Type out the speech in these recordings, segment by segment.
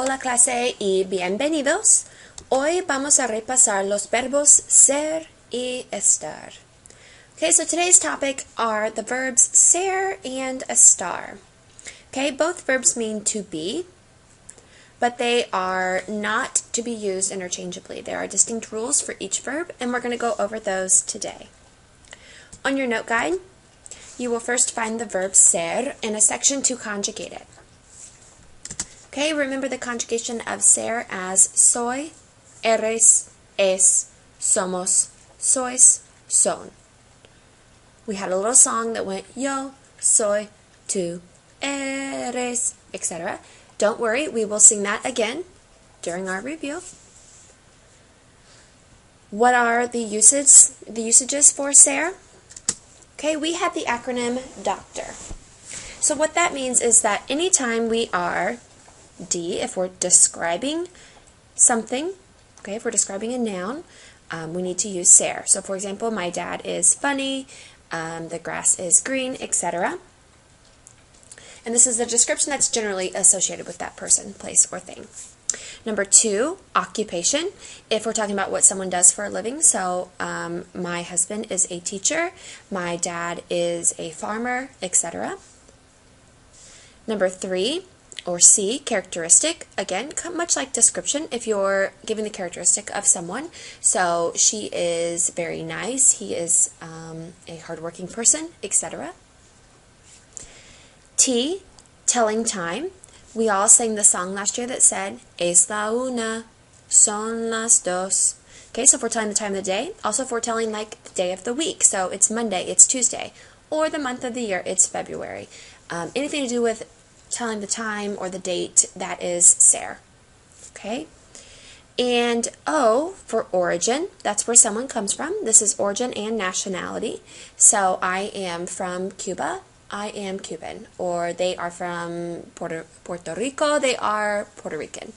Hola clase y bienvenidos. Hoy vamos a repasar los verbos ser y estar. Okay, so today's topic are the verbs ser and estar. Okay, both verbs mean to be, but they are not to be used interchangeably. There are distinct rules for each verb, and we're going to go over those today. On your note guide, you will first find the verb ser in a section to conjugate it. Okay, remember the conjugation of ser as soy, eres, es, somos, sois, son. We had a little song that went yo, soy, tú, eres, etc. Don't worry, we will sing that again during our review. What are the usages for ser? Okay, we have the acronym DOCTOR. So what that means is that anytime we are D, if we're describing something, okay, if we're describing a noun, we need to use ser. So for example, my dad is funny, the grass is green, etc. And this is the description that's generally associated with that person, place, or thing. Number 2, occupation, if we're talking about what someone does for a living. So my husband is a teacher, my dad is a farmer, etc. Number 3, or C, characteristic, again, much like description, if you're giving the characteristic of someone. So she is very nice, he is a hardworking person, etc. T, telling time. We all sang the song last year that said, es la una, son las dos. Okay, so if we're telling the time of the day, also if we're telling like the day of the week, so it's Monday, it's Tuesday, or the month of the year, it's February. Anything to do with telling the time or the date, that is ser. Okay? And O for origin, that's where someone comes from. This is origin and nationality. So I am from Cuba, I am Cuban. Or they are from Puerto Rico, they are Puerto Rican.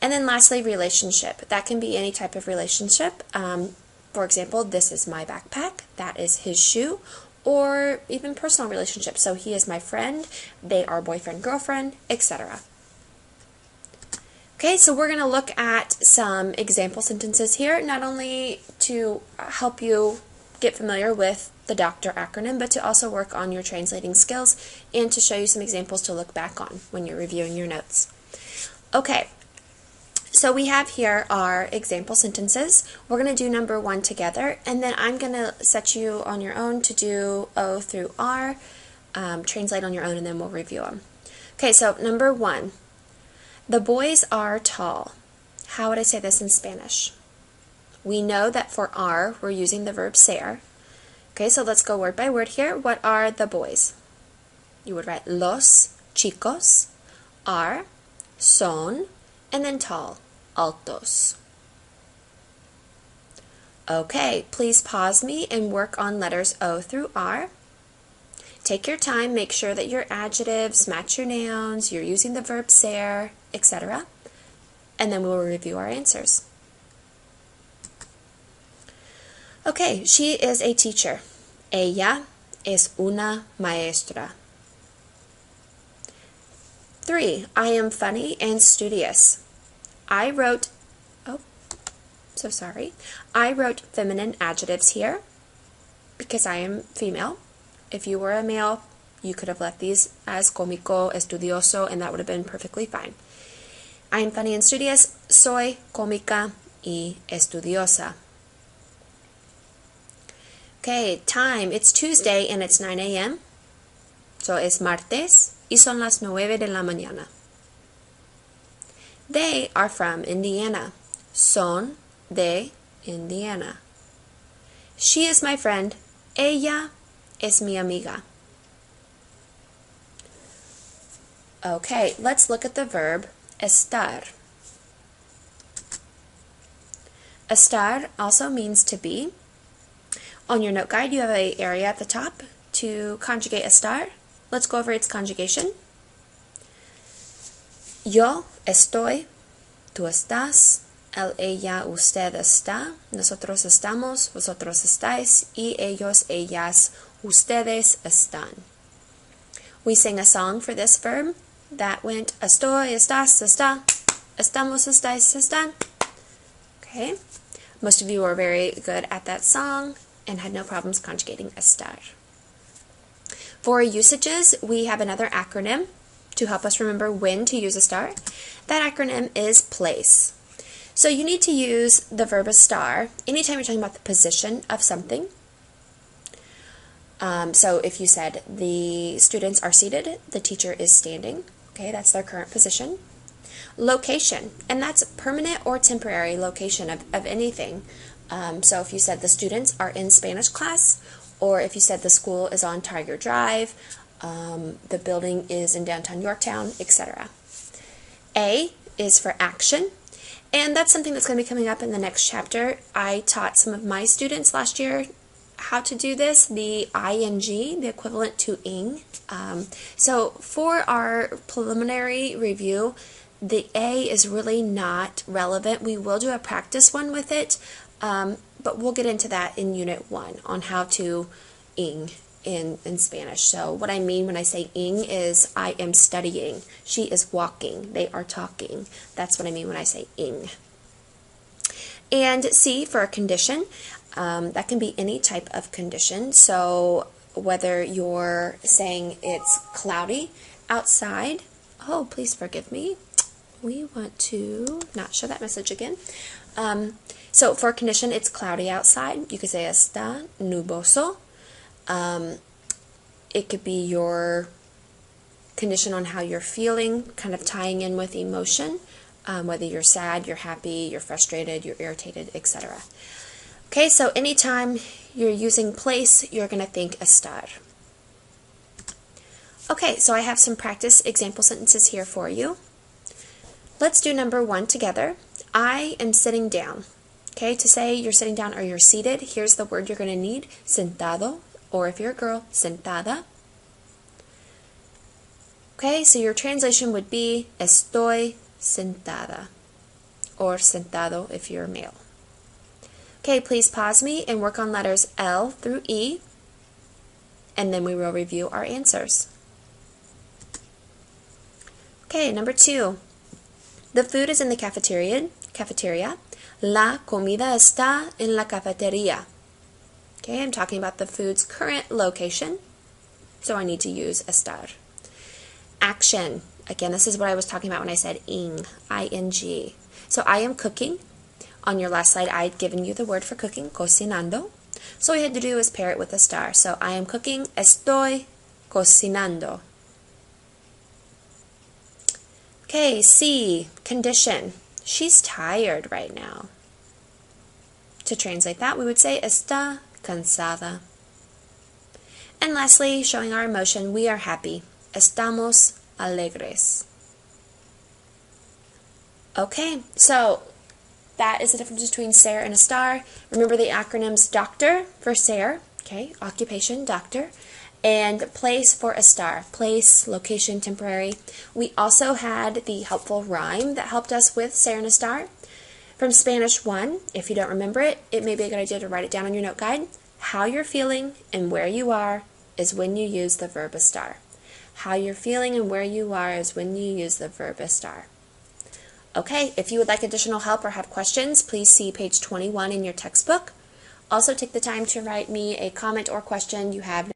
And then lastly, relationship. That can be any type of relationship. For example, this is my backpack, that is his shoe. Or even personal relationships. So he is my friend, they are boyfriend, girlfriend, etc. Okay, so we're going to look at some example sentences here, not only to help you get familiar with the DOCTOR acronym, but to also work on your translating skills and to show you some examples to look back on when you're reviewing your notes. Okay. So we have here our example sentences. We're going to do number 1 together, and then I'm going to set you on your own to do O through R, translate on your own, and then we'll review them. Okay, so number 1. The boys are tall. How would I say this in Spanish? We know that for R, we're using the verb ser. Okay, so let's go word by word here. What are the boys? You would write los chicos are, son, and then tall, altos. Okay, please pause me and work on letters O through R. Take your time, make sure that your adjectives match your nouns, you're using the verb ser, etc. And then we will review our answers. Okay, she is a teacher. Ella es una maestra. 3. I am funny and studious. I wrote feminine adjectives here because I am female. If you were a male, you could have left these as cómico, estudioso, and that would have been perfectly fine. I am funny and studious. Soy cómica y estudiosa. Okay, time. It's Tuesday and it's 9 a.m. So es martes y son las 9 de la mañana. They are from Indiana. Son de Indiana. She is my friend. Ella es mi amiga. Okay, let's look at the verb estar. Estar also means to be. On your note guide, you have an area at the top to conjugate estar. Let's go over its conjugation. Yo estoy, tú estás, él, ella, usted está, nosotros estamos, vosotros estáis, y ellos, ellas, ustedes están. We sing a song for this verb. that went estoy, estás, está, estamos, estáis, están. Okay, most of you are very good at that song and had no problems conjugating estar. For usages, we have another acronym to help us remember when to use estar. That acronym is place. So you need to use the verb estar anytime you're talking about the position of something. So if you said the students are seated, the teacher is standing. Okay, that's their current position. Location, and that's permanent or temporary location of anything. So if you said the students are in Spanish class, or if you said the school is on Tiger Drive, the building is in downtown Yorktown, etc. A is for action, and that's something that's going to be coming up in the next chapter. I taught some of my students last year how to do this, the ing, the equivalent to ing. So for our preliminary review, the A is really not relevant. We will do a practice one with it, but we'll get into that in Unit 1 on how to ing in Spanish. So what I mean when I say ing is I am studying, she is walking, they are talking. That's what I mean when I say ing. And C for a condition, that can be any type of condition. So whether you're saying it's cloudy outside, oh, please forgive me. We want to not show that message again. So for a condition, it's cloudy outside. You could say está nuboso. It could be your condition on how you're feeling, kind of tying in with emotion, whether you're sad, you're happy, you're frustrated, you're irritated, etc. Okay, so anytime you're using place, you're going to think estar. Okay, so I have some practice example sentences here for you. Let's do number 1 together. I am sitting down. Okay, to say you're sitting down or you're seated, here's the word you're going to need, sentado, or if you're a girl, sentada. Okay, so your translation would be estoy sentada, or sentado if you're a male. Okay, please pause me and work on letters L through E, and then we will review our answers. Okay, number 2. The food is in the cafeteria. La comida está en la cafetería. Okay, I'm talking about the food's current location, so I need to use estar. Action. Again, this is what I was talking about when I said ing, I-N-G. So I am cooking. On your last slide, I had given you the word for cooking, cocinando. So what we had to do is pair it with estar. So I am cooking, estoy cocinando. Okay, C, condition. She's tired right now. To translate that, we would say está cansada. And lastly, showing our emotion, we are happy. Estamos alegres. Okay, so that is the difference between SER and ESTAR. Remember the acronyms doctor for SER, okay, occupation, doctor, and place for ESTAR, place, location, temporary. We also had the helpful rhyme that helped us with SER and ESTAR. From Spanish 1, if you don't remember it, it may be a good idea to write it down on your note guide. How you're feeling and where you are is when you use the verb estar. How you're feeling and where you are is when you use the verb estar. Okay, if you would like additional help or have questions, please see page 21 in your textbook. Also take the time to write me a comment or question you have